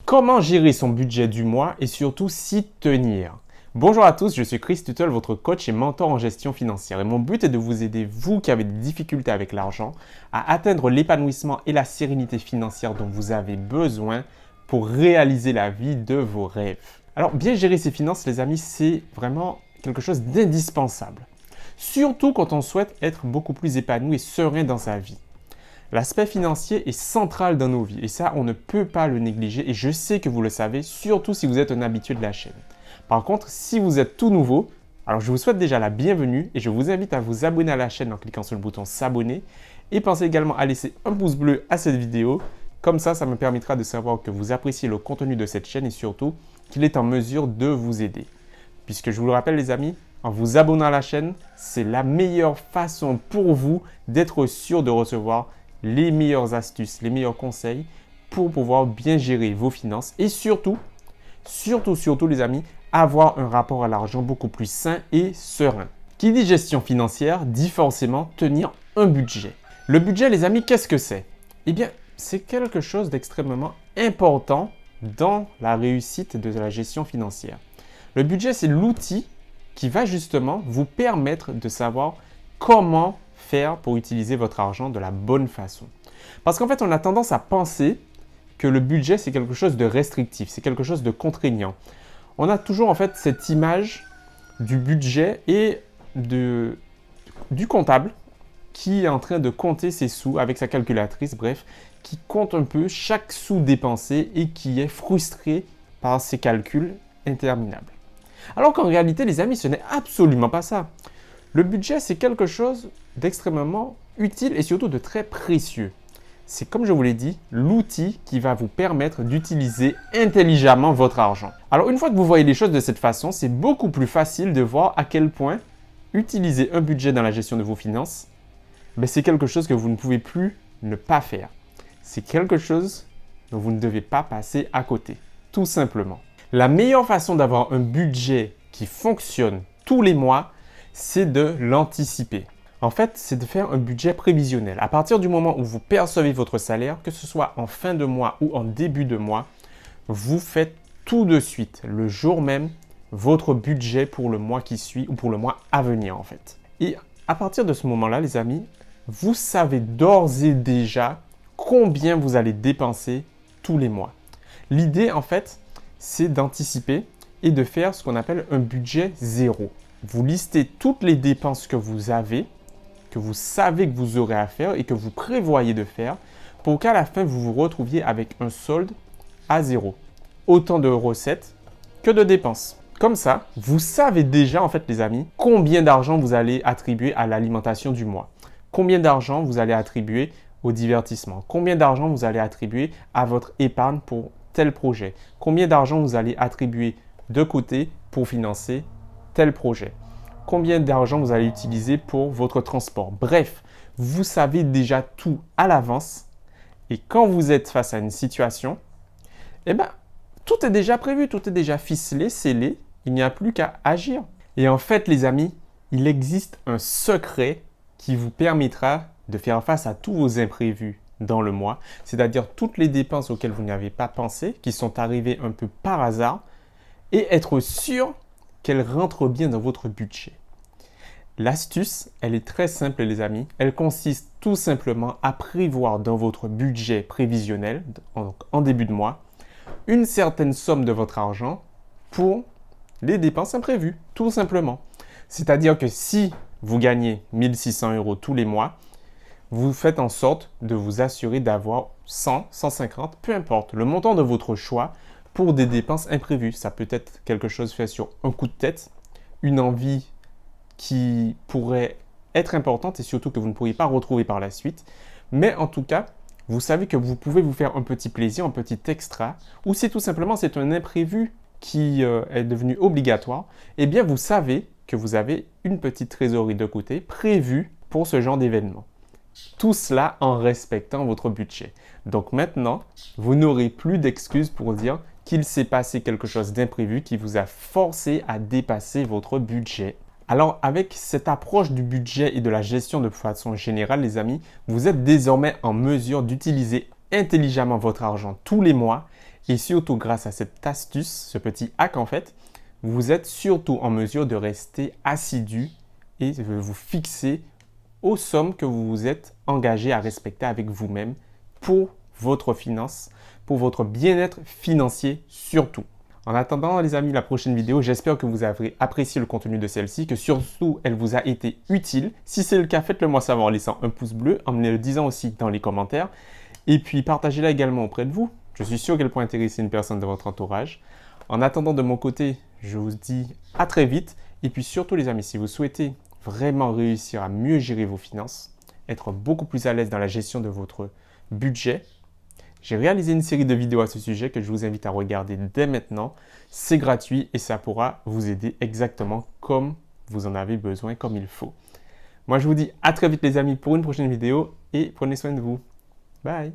Comment gérer son budget du mois et surtout s'y tenir? Bonjour à tous, je suis Chris Tuttle, votre coach et mentor en gestion financière. Et mon but est de vous aider, vous qui avez des difficultés avec l'argent, à atteindre l'épanouissement et la sérénité financière dont vous avez besoin pour réaliser la vie de vos rêves. Alors, bien gérer ses finances, les amis, c'est vraiment quelque chose d'indispensable. Surtout quand on souhaite être beaucoup plus épanoui et serein dans sa vie. L'aspect financier est central dans nos vies et ça, on ne peut pas le négliger et je sais que vous le savez, surtout si vous êtes un habitué de la chaîne. Par contre, si vous êtes tout nouveau, alors je vous souhaite déjà la bienvenue et je vous invite à vous abonner à la chaîne en cliquant sur le bouton s'abonner et pensez également à laisser un pouce bleu à cette vidéo. Comme ça me permettra de savoir que vous appréciez le contenu de cette chaîne et surtout qu'il est en mesure de vous aider. Puisque je vous le rappelle les amis, en vous abonnant à la chaîne, c'est la meilleure façon pour vous d'être sûr de recevoir les meilleures astuces, les meilleurs conseils pour pouvoir bien gérer vos finances et surtout les amis, avoir un rapport à l'argent beaucoup plus sain et serein. Qui dit gestion financière dit forcément tenir un budget. Le budget les amis, qu'est-ce que c'est? Eh bien, c'est quelque chose d'extrêmement important dans la réussite de la gestion financière. Le budget, c'est l'outil qui va justement vous permettre de savoir comment faire pour utiliser votre argent de la bonne façon. Parce qu'en fait, on a tendance à penser que le budget, c'est quelque chose de restrictif, c'est quelque chose de contraignant. On a toujours en fait cette image du budget et du comptable qui est en train de compter ses sous avec sa calculatrice, bref, qui compte un peu chaque sou dépensé et qui est frustré par ces calculs interminables. Alors qu'en réalité, les amis, ce n'est absolument pas ça. Le budget, c'est quelque chose d'extrêmement utile et surtout de très précieux. C'est comme je vous l'ai dit, l'outil qui va vous permettre d'utiliser intelligemment votre argent. Alors une fois que vous voyez les choses de cette façon, c'est beaucoup plus facile de voir à quel point utiliser un budget dans la gestion de vos finances, c'est quelque chose que vous ne pouvez plus ne pas faire. C'est quelque chose dont vous ne devez pas passer à côté, tout simplement. La meilleure façon d'avoir un budget qui fonctionne tous les mois, c'est de l'anticiper. En fait, c'est de faire un budget prévisionnel. À partir du moment où vous percevez votre salaire, que ce soit en fin de mois ou en début de mois, vous faites tout de suite, le jour même, votre budget pour le mois qui suit ou pour le mois à venir en fait. Et à partir de ce moment-là, les amis, vous savez d'ores et déjà combien vous allez dépenser tous les mois. L'idée en fait, c'est d'anticiper et de faire ce qu'on appelle un budget zéro. Vous listez toutes les dépenses que vous avez, que vous savez que vous aurez à faire et que vous prévoyez de faire pour qu'à la fin, vous vous retrouviez avec un solde à zéro. Autant de recettes que de dépenses. Comme ça, vous savez déjà, en fait, les amis, combien d'argent vous allez attribuer à l'alimentation du mois. Combien d'argent vous allez attribuer au divertissement. Combien d'argent vous allez attribuer à votre épargne pour tel projet. Combien d'argent vous allez attribuer de côté pour financer tel projet. Combien d'argent vous allez utiliser pour votre transport. Bref, vous savez déjà tout à l'avance et quand vous êtes face à une situation, tout est déjà prévu, tout est déjà ficelé, scellé, il n'y a plus qu'à agir. Et en fait, les amis, il existe un secret qui vous permettra de faire face à tous vos imprévus dans le mois, c'est-à-dire toutes les dépenses auxquelles vous n'avez pas pensé, qui sont arrivées un peu par hasard, et être sûr qu'elle rentre bien dans votre budget. L'astuce, elle est très simple les amis. Elle consiste tout simplement à prévoir dans votre budget prévisionnel, en début de mois, une certaine somme de votre argent pour les dépenses imprévues, tout simplement. C'est-à-dire que si vous gagnez 1 600 € tous les mois, vous faites en sorte de vous assurer d'avoir 100, 150, peu importe, le montant de votre choix pour des dépenses imprévues. Ça peut être quelque chose fait sur un coup de tête, une envie qui pourrait être importante et surtout que vous ne pourriez pas retrouver par la suite. Mais en tout cas, vous savez que vous pouvez vous faire un petit plaisir, un petit extra, ou si tout simplement c'est un imprévu qui est devenu obligatoire, eh bien vous savez que vous avez une petite trésorerie de côté prévue pour ce genre d'événement. Tout cela en respectant votre budget. Donc maintenant, vous n'aurez plus d'excuses pour dire qu'il s'est passé quelque chose d'imprévu qui vous a forcé à dépasser votre budget. Alors, avec cette approche du budget et de la gestion de façon générale, les amis, vous êtes désormais en mesure d'utiliser intelligemment votre argent tous les mois Et surtout, grâce à cette astuce, ce petit hack en fait, vous êtes surtout en mesure de rester assidu et de vous fixer aux sommes que vous vous êtes engagé à respecter avec vous-même pour votre finance, pour votre bien-être financier surtout. En attendant les amis, la prochaine vidéo, j'espère que vous avez apprécié le contenu de celle-ci, que surtout elle vous a été utile. Si c'est le cas, faites-le moi savoir en laissant un pouce bleu, en me le disant aussi dans les commentaires. Et puis partagez-la également auprès de vous. Je suis sûr qu'elle pourrait intéresser une personne de votre entourage. En attendant de mon côté, je vous dis à très vite. Et puis surtout les amis, si vous souhaitez vraiment réussir à mieux gérer vos finances, être beaucoup plus à l'aise dans la gestion de votre budget, j'ai réalisé une série de vidéos à ce sujet que je vous invite à regarder dès maintenant. C'est gratuit et ça pourra vous aider exactement comme vous en avez besoin, comme il faut. Moi, je vous dis à très vite les amis pour une prochaine vidéo et prenez soin de vous. Bye!